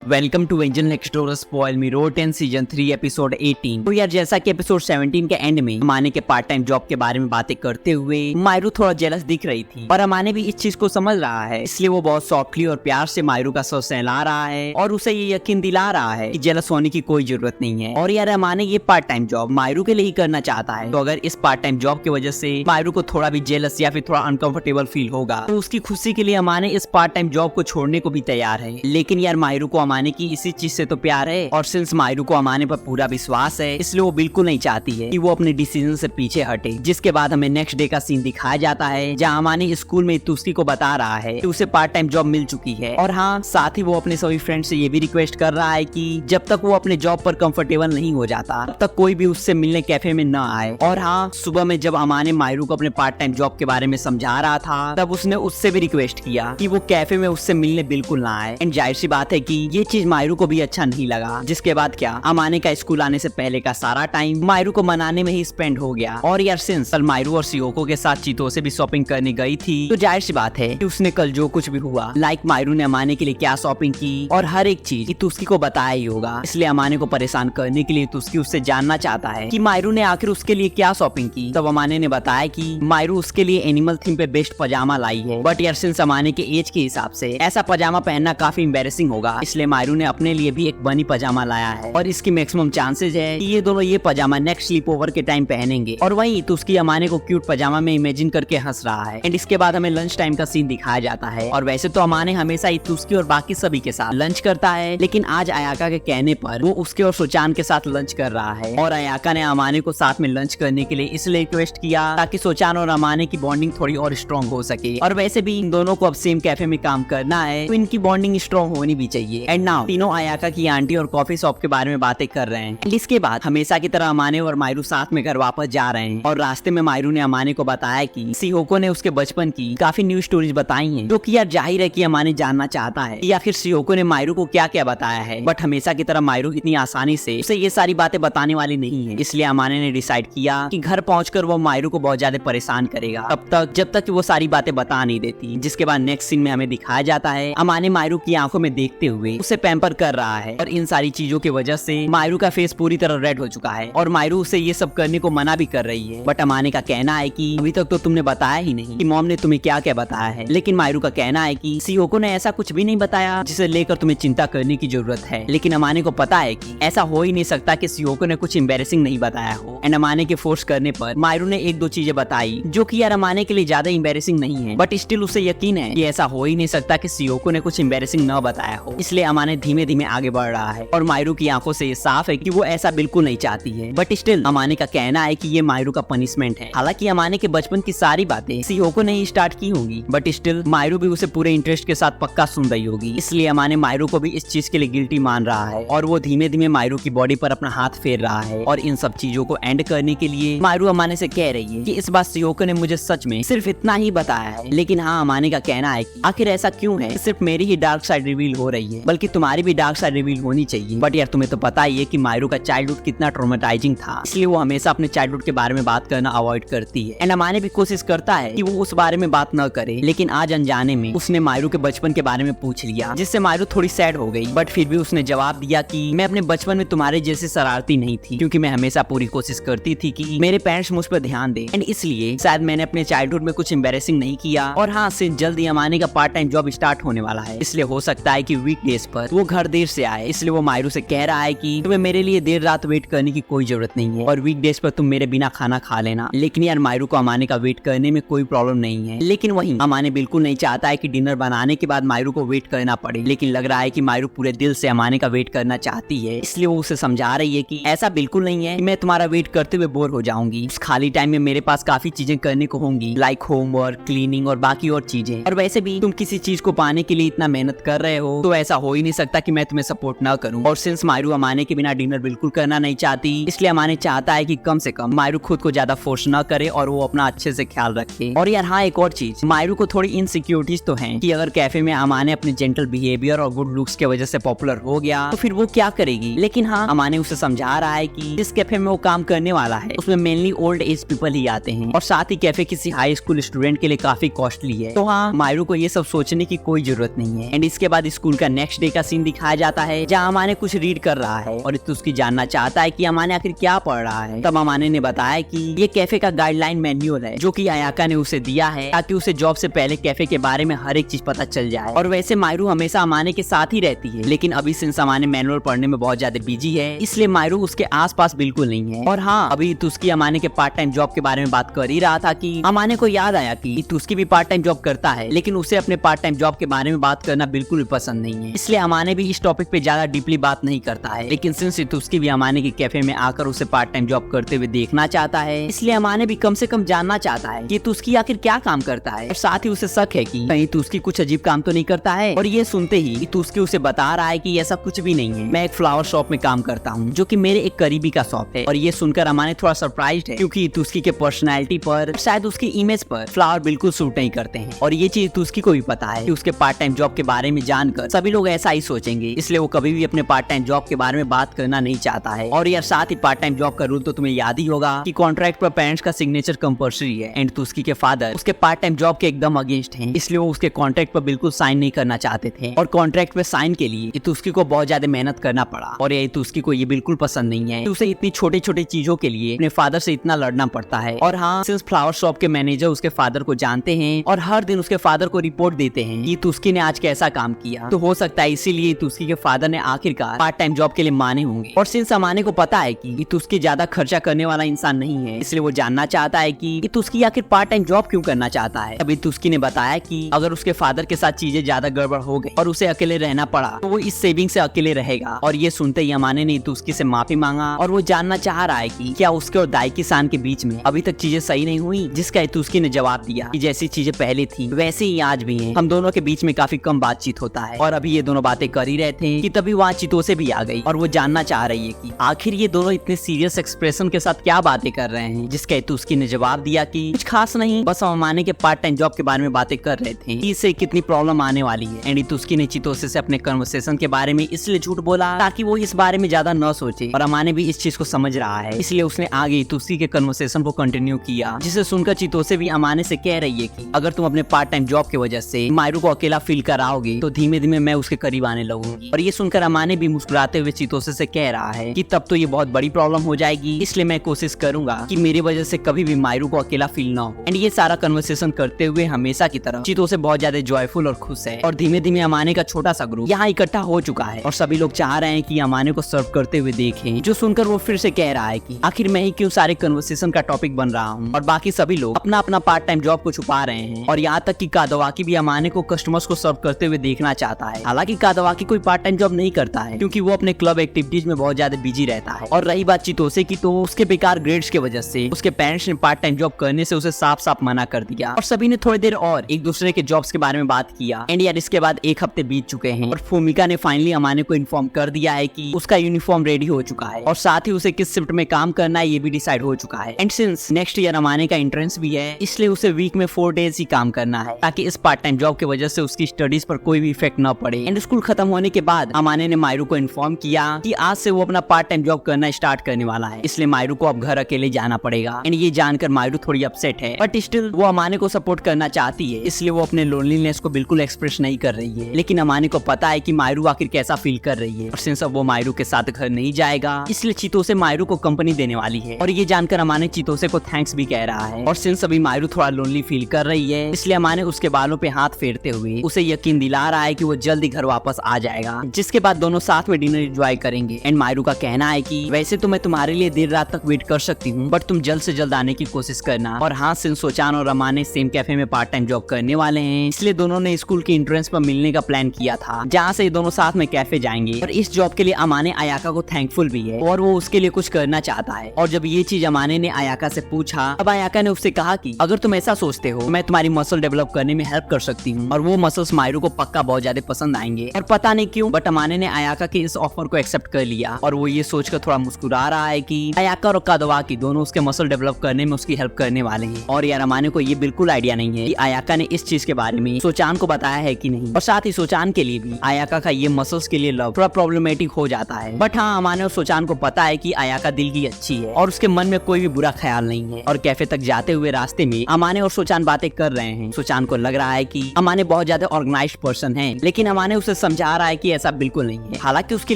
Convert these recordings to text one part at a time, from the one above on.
Welcome to angel explorer spoil me road 10 season 3 episode 18। तो यार जैसा कि एपिसोड 17 के एंड में अमाने के पार्ट टाइम जॉब के बारे में बातें करते हुए मायरू थोड़ा जेलस दिख रही थी, पर अमाने भी इस चीज को समझ रहा है, इसलिए वो बहुत सॉफ्टली और प्यार से मायरू का सर सहला रहा है और उसे ये यकीन दिला रहा है कि जेलस होने की कोई जरूरत नहीं है। और यार अमाने ये पार्ट टाइम जॉब मायरू के लिए ही करना चाहता है, तो अगर इस पार्ट टाइम जॉब की वजह से मायरू को थोड़ा भी जेलस या फिर थोड़ा अनकंफर्टेबल फील होगा तो उसकी खुशी के लिए अमाने इस पार्ट टाइम जॉब को छोड़ने को भी तैयार है। लेकिन यार मायरू को अमाने की इसी चीज से तो प्यार है, और सिंस मायरू को अमाने पर पूरा विश्वास है इसलिए वो बिल्कुल नहीं चाहती है कि वो अपने डिसीजन से पीछे हटे। जिसके बाद हमें नेक्स्ट डे का सीन दिखाया जाता है जहाँ अमाने स्कूल में तुस्की को बता रहा है कि उसे पार्ट टाइम जॉब मिल चुकी है, और हाँ साथ ही वो अपने सभी फ्रेंड से ये भी रिक्वेस्ट कर रहा है कि जब तक वो अपने जॉब पर कंफर्टेबल नहीं हो जाता तब तक कोई भी उससे मिलने कैफे में न आए। और हाँ सुबह में जब अमाने मायरू को अपने पार्ट टाइम जॉब के बारे में समझा रहा था तब उसने उससे भी रिक्वेस्ट किया कि वो कैफे में उससे मिलने बिल्कुल ना आए। एंड जाहिर सी बात है कि ये चीज मायरू को भी अच्छा नहीं लगा। जिसके बाद क्या अमाने का स्कूल आने से पहले का सारा टाइम मायरू को मनाने में ही स्पेंड हो गया। और यार सिंस कल मायरू और सियोको के साथ चीतो से भी शॉपिंग करने गई थी तो जाहिर सी बात है कि उसने कल जो कुछ भी हुआ लाइक मायरू ने अमाने के लिए क्या शॉपिंग की और हर एक चीज तुस्की को बताया ही होगा। इसलिए अमाने को परेशान करने के लिए तुस्की उससे जानना चाहता है कि मायरू ने आखिर उसके लिए क्या शॉपिंग की। तब अमाने ने बताया कि मायरू उसके लिए एनिमल थीम पे बेस्ट पजामा लाई है, बट यार सिंस अमाने के एज के हिसाब से ऐसा पजामा पहनना काफी एम्बैरेसिंग होगा, इसलिए मायरू ने अपने लिए भी एक बनी पजामा लाया है और इसकी मैक्सिमम चांसेस है कि ये दोनों ये पजामा नेक्स्ट स्लीप ओवर के टाइम पहनेंगे। और वहीं तुस्की अमाने को क्यूट पजामा में इमेजिन करके हंस रहा है। एंड इसके बाद हमें लंच टाइम का सीन दिखाया जाता है, और वैसे तो अमाने हमेशा ही तुस्की और बाकी सभी के साथ लंच करता है, लेकिन आज अयाका के कहने पर वो उसके और सोचान के साथ लंच कर रहा है। और अयाका ने अमाने को साथ में लंच करने के लिए इसलिए रिक्वेस्ट किया ताकि सोचान और अमाने की बॉन्डिंग थोड़ी और स्ट्रॉन्ग हो सके। और वैसे भी इन दोनों को अब सेम कैफे में काम करना है तो इनकी बॉन्डिंग स्ट्रॉन्ग होनी भी चाहिए। एंड नाउ तीनों अयाका की आंटी और कॉफी शॉप के बारे में बातें कर रहे हैं। इसके बाद हमेशा की तरह अमाने और मायरू साथ में घर वापस जा रहे हैं, और रास्ते में मायरू ने अमाने को बताया कि सियोको ने उसके बचपन की काफी न्यू स्टोरीज बताई हैं, जो कि यार जाहिर है कि अमाने जानना चाहता है या फिर सियोको ने मायरू को क्या क्या बताया है। बट हमेशा की तरह मायरू इतनी आसानी से उसे ये सारी बातें बताने वाली नहीं है, इसलिए अमाने ने डिसाइड किया कि घर पहुंचकर वो मायरू को बहुत ज्यादा परेशान करेगा तब तक जब तक वो सारी बातें बता नहीं देती। जिसके बाद नेक्स्ट सीन में हमें दिखाया जाता है अमाने मायरू की आंखों में देखते हुए उसे पैम्पर कर रहा है, और इन सारी चीजों की वजह से मायरू का फेस पूरी तरह रेड हो चुका है और मायरू उसे ये सब करने को मना भी कर रही है। बट अमाने का कहना है कि अभी तक तो तुमने बताया ही नहीं कि मॉम ने तुम्हें क्या क्या बताया है। लेकिन मायरू का कहना है कि सियोको ने ऐसा कुछ भी नहीं बताया जिसे लेकर तुम्हें चिंता करने की जरूरत है। लेकिन अमाने को पता है कि ऐसा हो ही नहीं सकता कि सियोको ने कुछ एम्बैरेसिंग नहीं बताया हो। एंड अमाने के फोर्स करने पर मायरू ने एक दो चीजें बताई जो कि यार अमाने के लिए ज्यादा एम्बैरेसिंग नहीं है, बट स्टिल उसे यकीन है कि ऐसा हो ही नहीं सकता कि सियोको ने कुछ एम्बैरेसिंग न बताया हो। इसलिए अमाने धीमे धीमे आगे बढ़ रहा है, और मायरू की आंखों से ये साफ है कि वो ऐसा बिल्कुल नहीं चाहती है। बट स्टिल अमाने का कहना है कि ये मायरू का पनिशमेंट है। हालांकि अमाने के बचपन की सारी बातें सियोको ने ही स्टार्ट की होंगी, बट स्टिल मायरू भी उसे पूरे इंटरेस्ट के साथ पक्का सुन रही होगी। इसलिए अमाने मायरू को भी इस चीज के लिए गिल्टी मान रहा है, और वो धीमे धीमे मायरू की बॉडी पर अपना हाथ फेर रहा है। और इन सब चीजों को एंड करने के लिए मायरू अमाने से कह रही है कि इस बार सियोको ने मुझे सच में सिर्फ इतना ही बताया है। लेकिन हाँ अमाने का कहना है कि आखिर ऐसा क्यों है, सिर्फ मेरी ही डार्क साइड रिवील हो रही है, बल्कि तुम्हारी भी डार्क साइड रिवील होनी चाहिए। बट यार तुम्हें तो पता ही है कि मायरू का चाइल्डहुड कितना ट्रॉमेटाइजिंग था, इसलिए वो हमेशा अपने चाइल्डहुड के बारे में बात करना अवॉइड करती है। एंड अमाने भी कोशिश करता है कि वो उस बारे में बात न करे, लेकिन आज अनजाने में उसने मायरू के बचपन के बारे में पूछ लिया, जिससे मायरू थोड़ी सैड हो गई। बट फिर भी उसने जवाब दिया कि मैं अपने बचपन में तुम्हारे जैसे शरारती नहीं थी, क्योंकि मैं हमेशा पूरी कोशिश करती थी कि मेरे पेरेंट्स मुझ पर ध्यान दें, एंड इसलिए शायद मैंने अपने चाइल्डहुड में कुछ एम्बैरेसिंग नहीं किया। और हाँ से जल्द ही अमाने का पार्ट टाइम जॉब स्टार्ट होने वाला है, इसलिए हो सकता है कि वीक डेज पर वो घर देर से आए। इसलिए वो मायरू से कह रहा है कि तुम्हें मेरे लिए देर रात वेट करने की कोई जरूरत नहीं है, और वीक डेज पर तुम मेरे बिना खाना खा लेना। लेकिन यार मायरू को अमाने का वेट करने में कोई प्रॉब्लम नहीं है, लेकिन वहीं अमाने बिल्कुल नहीं चाहता है कि डिनर बनाने के बाद मायरू को वेट करना पड़े। लेकिन लग रहा है कि मायरू पूरे दिल से अमाने का वेट करना चाहती है, इसलिए वो उसे समझा रही है कि ऐसा बिल्कुल नहीं है कि मैं तुम्हारा वेट करते हुए बोर हो जाऊंगी। उस खाली टाइम में मेरे पास काफी चीजें करने को होंगी, लाइक होमवर्क, क्लीनिंग और बाकी और चीजें। और वैसे भी तुम किसी चीज को पाने के लिए इतना मेहनत कर रहे हो तो ऐसा हो ही नहीं सकता कि मैं तुम्हें सपोर्ट ना करूं। और सिंस मायरू अमाने के बिना डिनर बिल्कुल करना नहीं चाहती, इसलिए अमाने चाहता है कि कम से कम मायरू खुद को ज्यादा फोर्स ना करे और वो अपना अच्छे से ख्याल रखे। और यार हाँ एक और चीज, मायरू को थोड़ी इनसिक्योरिटीज तो हैं कि अगर कैफे में अमाने अपने जेंटल बिहेवियर और गुड लुक्स के वजह से पॉपुलर हो गया तो फिर वो क्या करेगी। लेकिन हाँ अमाने उसे समझा रहा है कि जिस कैफे में वो काम करने वाला है उसमें मेनली ओल्ड एज पीपल ही आते हैं, और साथ ही कैफे किसी हाई स्कूल स्टूडेंट के लिए काफी कॉस्टली है। तो हाँ मायरू को ये सब सोचने की कोई जरूरत नहीं है। एंड इसके बाद स्कूल का नेक्स्ट डे का सीन दिखाया जाता है जहाँ अमाने कुछ रीड कर रहा है और इतुस्की जानना चाहता है कि अमाने आखिर क्या पढ़ रहा है। तब अमाने ने बताया कि ये कैफे का गाइडलाइन मैन्युअल है जो कि अयाका ने उसे दिया है ताकि उसे जॉब से पहले कैफे के बारे में हर एक चीज पता चल जाए। और वैसे मायरू हमेशा अमाने के साथ ही रहती है, लेकिन अभी सिंस अमाने मैनुअल पढ़ने में बहुत ज्यादा बिजी है इसलिए मायरू उसके आसपास बिल्कुल नहीं है। और हाँ, अभी इतुस्की अमाने के पार्ट टाइम जॉब के बारे में बात कर ही रहा था कि अमाने को याद आया कि इतुस्की भी पार्ट टाइम जॉब करता है, लेकिन उसे अपने पार्ट टाइम जॉब के बारे में बात करना बिल्कुल भी पसंद नहीं है। इसलिए अमाने भी इस टॉपिक पे ज्यादा डीपली बात नहीं करता है। लेकिन सिंस इतुस्की भी अमाने के कैफे में आकर उसे पार्ट टाइम जॉब करते हुए देखना चाहता है, इसलिए अमाने भी कम से कम जानना चाहता है कि इतुस्की आखिर क्या काम करता है। और साथ ही उसे शक है कि कहीं इतुस्की कुछ अजीब काम तो नहीं करता है। और ये सुनते ही इतुस्की उसे बता रहा है कि ऐसा कुछ भी नहीं है, मैं एक फ्लावर शॉप में काम करता हूँ जो कि मेरे एक करीबी का शॉप है। और ये सुनकर अमाने थोड़ा सरप्राइज्ड है क्योंकि इतुस्की के पर्सनैलिटी पर शायद उसकी इमेज पर फ्लावर बिल्कुल सूट नहीं करते हैं। और ये चीज इतुस्की को भी पता है कि उसके पार्ट टाइम जॉब के बारे में जानकर सभी लोग ऐसा ही सोचेंगे, इसलिए वो कभी भी अपने पार्ट टाइम जॉब के बारे में बात करना नहीं चाहता है। और यार साथ ही पार्ट टाइम जॉब का रूल तो तुम्हें याद ही होगा कि कॉन्ट्रैक्ट पर पेरेंट्स का सिग्नेचर कंपल्सरी है। एंड इतुस्की के फादर उसके पार्ट टाइम जॉब के एकदम अगेंस्ट हैं, इसलिए वो उसके कॉन्ट्रैक्ट पर बिल्कुल साइन नहीं करना चाहते थे। और कॉन्ट्रैक्ट पे साइन के लिए इतुस्की को बहुत ज्यादा मेहनत करना पड़ा। और ये इतुस्की को ये बिल्कुल पसंद नहीं है, उसे इतनी छोटी छोटी चीजों के लिए अपने फादर से इतना लड़ना पड़ता है। और हाँ, सिंस फ्लावर शॉप के मैनेजर उसके फादर को जानते हैं और हर दिन उसके फादर को रिपोर्ट देते हैं कि इतुस्की ने आज कैसा काम किया, तो हो सकता है इसीलिए इतुस्की के फादर ने आखिरकार पार्ट टाइम जॉब के लिए माने होंगे। और सिंस अमाने को पता है कि इतुस्की ज्यादा खर्चा करने वाला इंसान नहीं है, इसलिए वो जानना चाहता है कि इतुस्की आखिर पार्ट टाइम जॉब क्यों करना चाहता है। अभी इतुस्की ने बताया कि अगर उसके फादर के साथ चीजें ज्यादा गड़बड़ हो गई और उसे अकेले रहना पड़ा तो वो इस सेविंग से अकेले रहेगा। और ये सुनते ही अमाने ने इतुस्की से माफी मांगा और वो जानना चाह रहा है कि क्या उसके और दाइकी सान के बीच में अभी तक चीजें सही नहीं हुई, जिसका इतुस्की ने जवाब दिया कि जैसी चीजें पहले थी वैसे ही आज भी हैं, हम दोनों के बीच में काफी कम बातचीत होता है। और अभी ये दोनों बातें कर ही रहे थे कि तभी वहाँ चितोसे भी आ गई और वो जानना चाह रही है कि आखिर ये दोनों इतने सीरियस एक्सप्रेशन के साथ क्या बातें कर रहे हैं, जिसका इतुस्की ने जवाब दिया कि कुछ खास नहीं, बस हम अमाने के पार्ट टाइम जॉब के बारे में बातें कर रहे थे कि इससे कितनी प्रॉब्लम आने वाली है। एंड इतुस्की ने चितोसे से अपने कन्वर्सेशन के बारे में इसलिए झूठ बोला ताकि वो इस बारे में ज्यादा न सोचे। और अमाने भी इस चीज को समझ रहा है, इसलिए उसने आगे इतुस्की के कन्वर्सेशन को कंटिन्यू किया, जिसे सुनकर चितोसे भी अमाने से कह रही है कि अगर तुम अपने पार्ट टाइम जॉब की वजह से मायरू को अकेला फील कराओगे तो धीमे धीमे मैं उसके करीब आने लगूंगी। और ये सुनकर अमाने भी मुस्कुराते हुए चितोसे से कह रहा है कि तब तो ये बहुत बड़ी प्रॉब्लम हो जाएगी, इसलिए मैं कोशिश करूंगा कि मेरी वजह से कभी भी मायरू को अकेला फील ना हो। एंड ये सारा कन्वर्सेशन करते हुए हमेशा की तरह चितोसे बहुत ज्यादा जॉयफुल और खुश है। और धीमे धीमे अमाने का छोटा सा ग्रुप यहाँ इकट्ठा हो चुका है और सभी लोग चाह रहे हैं कि अमाने को सर्व करते हुए देखें, जो सुनकर वो फिर से कह रहा है कि आखिर मैं ही क्यों सारे कन्वर्सेशन का टॉपिक बन रहा हूँ। और बाकी सभी लोग अपना अपना पार्ट टाइम जॉब को छुपा रहे हैं। और यहाँ तक कि कादवाकी भी अमाने को कस्टमर्स को सर्व करते हुए देखना चाहता है। हालांकि कादवाकी कोई पार्ट टाइम जॉब नहीं करता है क्योंकि वो अपने क्लब एक्टिविटीज में बहुत ज्यादा बिजी रहता है। और रही बात चितोसे की, तो उसके बेकार ग्रेड्स की वजह से उसके पेरेंट्स ने पार्ट टाइम जॉब करने से उसे साफ साफ मना कर दिया। और सभी ने थोड़ी देर और एक दूसरे के जॉब्स के बारे में बात किया। एंड यार इसके बाद एक हफ्ते बीत चुके हैं और फूमिका ने फाइनली अमाने को इन्फॉर्म कर दिया है कि उसका यूनिफॉर्म रेडी हो चुका है और साथ ही उसे किस शिफ्ट में काम करना है ये भी डिसाइड हो चुका है। एंड सिंस नेक्स्ट ईयर अमाने का एंट्रेंस भी है, इसलिए उसे वीक में 4 डेज ही काम करना है ताकि इस पार्ट टाइम जॉब की वजह से उसकी स्टडीज पर कोई भी इफेक्ट न पड़े। एंड स्कूल खत्म होने के बाद अमाने ने मायरू को इन्फॉर्म किया कि आज से वो अपना पार्ट टाइम जॉब करना स्टार्ट करने वाला है, इसलिए मायरू को अब घर अकेले जाना पड़ेगा। एंड ये जानकर मायरू थोड़ी अपसेट है, बट स्टिल वो अमाने को सपोर्ट करना चाहती है, इसलिए वो अपने लोनलीनेस को बिल्कुल एक्सप्रेस नहीं कर रही है। लेकिन अमाने को पता है कि मायरू आखिर कैसा फील कर रही है। और सिंस अब वो मायरू के साथ घर नहीं जाएगा, इसलिए चितोसे मायरू को कंपनी देने वाली है। और ये जानकर अमाने चितोसे को थैंक्स भी कह रहा है। और सिंस अभी मायरू थोड़ा लोनली फील कर रही है, इसलिए अमाने उसके बालों पे हाथ फेरते हुए उसे यकीन दिला रहा है कि वो जल्दी घर वापस आ जाएगा, जिसके बाद दोनों साथ में डिनर एंजॉय करेंगे। एंड मायरू का कहना है कि वैसे तो मैं तुम्हारे लिए देर रात तक वेट कर सकती हूँ, बट तुम जल्द से जल्द आने की कोशिश करना। और हाँ, सिंस सोचान और अमाने सेम कैफे में पार्ट टाइम जॉब करने वाले हैं, इसलिए दोनों ने स्कूल के एंट्रेंस पर मिलने का प्लान किया था, जहाँ से ये दोनों साथ में कैफे जाएंगे। और इस जॉब के लिए अमाने अयाका को थैंकफुल भी है और वो उसके लिए कुछ करना चाहता है। और जब ये चीज अमाने ने अयाका से पूछा, अब अयाका ने उससे कहा कि अगर तुम ऐसा सोचते हो मैं तुम्हारी मसल डेवलप करने में हेल्प कर सकती हूँ। और वो मसल्स मायरू को पक्का बहुत ज्यादा पसंद आएंगे। और पता नहीं क्यों, बट अमाने ने अयाका के इस ऑफर को एक्सेप्ट कर लिया। और वो ये सोचकर थोड़ा मुस्कुरा रहा है कि अयाका और कादवाकी दोनों उसके मसल डेवलप करने में उसकी हेल्प करने वाले हैं। और यार अमाने को ये बिल्कुल आइडिया नहीं है कि अयाका ने इस चीज के बारे में सोचान को बताया है कि नहीं। और साथ ही सोचान के लिए भी अयाका का ये मसल्स के लिए लव थोड़ा प्रॉब्लमेटिक हो जाता है। बट हाँ, अमाने और सोचान को पता है कि अयाका दिल की अच्छी है और उसके मन में कोई भी बुरा ख्याल नहीं है। और कैफे तक जाते हुए रास्ते में अमाने और सोचान बातें कर रहे हैं। सोचान को लग रहा है कि अमाने बहुत ज्यादा ऑर्गेनाइज्ड पर्सन है, लेकिन अमाने उसे समझा रहा है कि ऐसा बिल्कुल नहीं है। हालांकि उसकी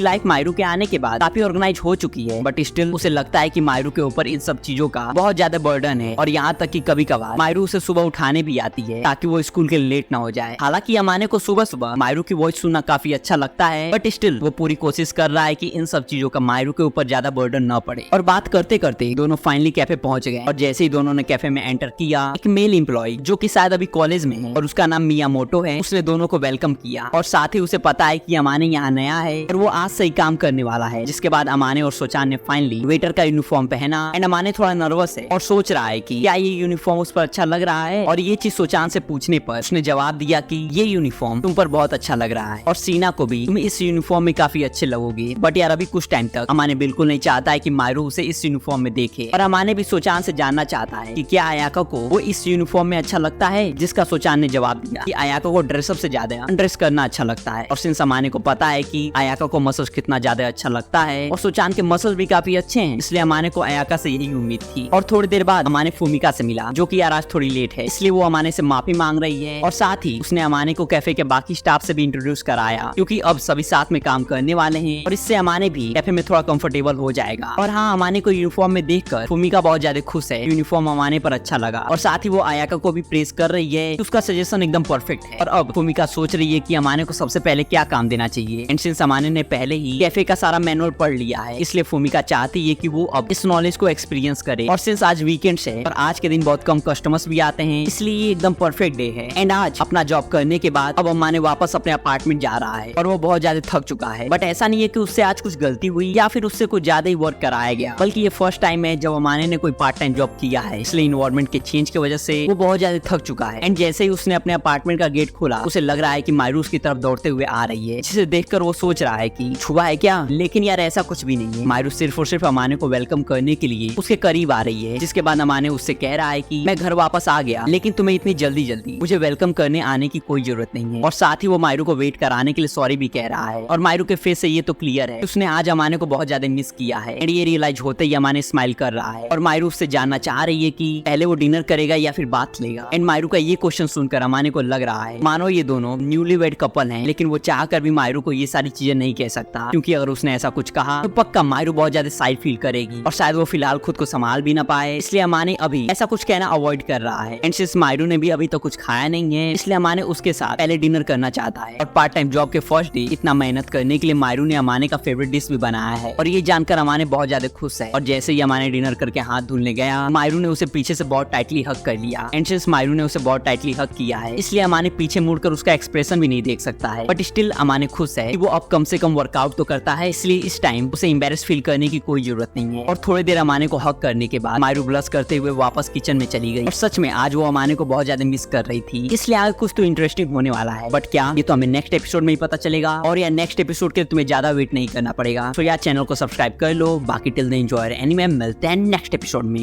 लाइफ मायरू के आने के बाद काफी ऑर्गेनाइज हो चुकी है, बट स्टिल उसे लगता है कि मायरू के ऊपर इन सब चीजों का बहुत ज्यादा बर्डन है, और यहाँ तक कि कभी कभार मायरू उसे सुबह उठाने भी आती है ताकि वो स्कूल के लेट ना हो जाए। हालांकि अमाने को सुबह सुबह मायरू की वॉइस सुनना काफी अच्छा लगता है, बट स्टिल वो पूरी कोशिश कर रहा है कि इन सब चीजों का मायरू के ऊपर ज्यादा बर्डन न पड़े। और बात करते करते दोनों फाइनली कैफे पहुंच गए, और जैसे ही दोनों ने कैफे में एंटर किया, एक मेल एम्प्लॉय जो कि शायद अभी कॉलेज में है और उसका नाम मियामोटो है, उसने दोनों को वेलकम किया, और साथ ही उसे पता है कि अमाने यहाँ नया है और वो आज से ही काम करने वाला है। जिसके बाद अमाने और सोचान ने फाइनली वेटर का यूनिफॉर्म पहना, एंड अमाने थोड़ा नर्वस है और सोच रहा है कि क्या ये यूनिफॉर्म उस पर अच्छा लग रहा है, और ये चीज सोचान से पूछने पर उसने जवाब दिया कि ये यूनिफॉर्म तुम पर बहुत अच्छा लग रहा है, और सीना को भी तुम इस यूनिफॉर्म में काफी अच्छे लगोगे। बट यार अभी कुछ टाइम तक अमाने बिल्कुल नहीं चाहता है कि मायरू उसे इस यूनिफॉर्म में देखे, और अमाने भी सोचान से जानना चाहता है कि क्या अयाका को वो इस यूनिफॉर्म में अच्छा लगता है। जिसका सोचान ने जवाब दिया कि अयाका को ड्रेसअप से ज्यादा अनड्रेस करना अच्छा लगता है, और सिंस अमाने को पता है कि अयाका को मसल्स कितना ज्यादा अच्छा लगता है, और सोचान के मसल्स भी काफी अच्छे हैं, इसलिए अमाने को अयाका से यही उम्मीद थी। और थोड़ी देर बाद अमाने फूमिका से मिला, जो कि यार आज थोड़ी लेट है, इसलिए वो अमाने से माफी मांग रही है, और साथ ही उसने अमाने को कैफे के बाकी स्टाफ से भी इंट्रोड्यूस कराया, क्योंकि अब सभी साथ में काम करने वाले हैं, और इससे अमाने भी कैफे में थोड़ा कंफर्टेबल हो जाएगा। और हाँ, अमाने को यूनिफॉर्म में देखकर फूमिका बहुत ज्यादा खुश है, यूनिफॉर्म अमाने पर अच्छा लगा, और साथ ही वो अयाका को भी प्रेज कर रही है कि उसका सजेशन एकदम परफेक्ट है। और अब फूमिका सोच रही है कि अमाने को सबसे पहले क्या काम देना चाहिए, एंड सिंस अमाने ने पहले ही कैफे का सारा मैनुअल पढ़ लिया है, इसलिए फूमिका चाहती है कि वो अब इस नॉलेज को एक्सपीरियंस करे। और सिंस आज वीकेंड है और आज के दिन बहुत कम कस्टमर्स भी आते हैं, इसलिए ये एकदम परफेक्ट डे है। एंड आज अपना जॉब करने के बाद अब अमाने वापस अपने अपार्टमेंट जा रहा है, और वो बहुत ज्यादा थक चुका है। बट ऐसा नहीं है कि उससे आज कुछ गलती हुई या फिर उससे कुछ ज्यादा ही वर्क कराया गया, बल्कि ये फर्स्ट टाइम है जब अमाने ने कोई पार्ट टाइम जॉब किया है, इसलिए इन्वायरमेंट के चेंज की वजह से वो बहुत ज्यादा थक चुका है। एंड जैसे ही उसने अपने अपार्टमेंट का गेट खोला, उसे लग रहा है कि मायरू उसकी तरफ दौड़ते हुए आ रही है, जिसे देखकर वो सोच रहा है कि छुआ है क्या, लेकिन यार ऐसा कुछ भी नहीं है। मायरू सिर्फ और सिर्फ अमाने को वेलकम करने के लिए उसके करीब आ रही है। जिसके बाद अमाने उससे कह रहा है कि मैं घर वापस आ गया, लेकिन तुम्हें इतनी जल्दी मुझे वेलकम करने आने की कोई जरूरत नहीं है। और साथ ही वो मायरू को वेट कराने के लिए सॉरी भी कह रहा है, और मायरू के फेस से ये तो क्लियर है उसने आज अमाने को बहुत ज्यादा मिस किया है। एंड ये रियलाइज होते ही अमाने स्माइल कर रहा है, और मायरू उससे जानना चाह रही है कि पहले वो डिनर करेगा या फिर बात लेगा। एंड मायरू का ये क्वेश्चन सुनकर अमाने को लग रहा है मानो ये दोनों न्यूली वेड कपल हैं, लेकिन वो चाह कर भी मायरू को ये सारी चीजें नहीं कह सकता, क्योंकि अगर उसने ऐसा कुछ कहा तो पक्का मायरू बहुत ज्यादा साइड फील करेगी, और शायद वो फिलहाल खुद को संभाल भी ना पाए, इसलिए अमाने अभी ऐसा कुछ कहना अवॉइड कर रहा है। एंड सिंस मायरू ने भी अभी तो कुछ खाया नहीं है, इसलिए अमाने उसके साथ पहले डिनर करना चाहता है। और पार्ट टाइम जॉब के फर्स्ट डे इतना मेहनत करने के लिए मायरू ने अमाने का फेवरेट डिश भी बनाया है, और ये जानकर अमाने बहुत ज्यादा खुश है। और जैसे ही अमाने डिनर करके हाथ धुलने गया, मायरू ने उसे पीछे से बहुत टाइटली हग कर लिया। एंड सिंस मायरू ने उसे बहुत टाइटली हग किया है, इसलिए अमाने पीछे मुड़कर उसका एक्सप्रेशन भी नहीं देख सकता है, बट स्टिल अमाने खुश है कि वो अब कम से कम वर्कआउट तो करता है, इसलिए इस टाइम उसे एम्बेरस फील करने की कोई जरूरत नहीं है। और थोड़ी देर अमाने को हग करने के बाद मायरू ब्लश करते हुए वापस किचन में चली गई, और सच में आज वो अमाने को बहुत ज्यादा मिस कर रही थी, इसलिए आगे कुछ तो इंटरेस्टिंग होने वाला है। बट क्या, ये तो हमें नेक्स्ट एपिसोड में ही पता चलेगा, और यार नेक्स्ट एपिसोड के लिए तुम्हें ज्यादा वेट नहीं करना पड़ेगा। तो यार चैनल को सब्सक्राइब कर लो, बाकी टिल देन एंजॉय एनीमे, मिलते हैं नेक्स्ट एपिसोड में।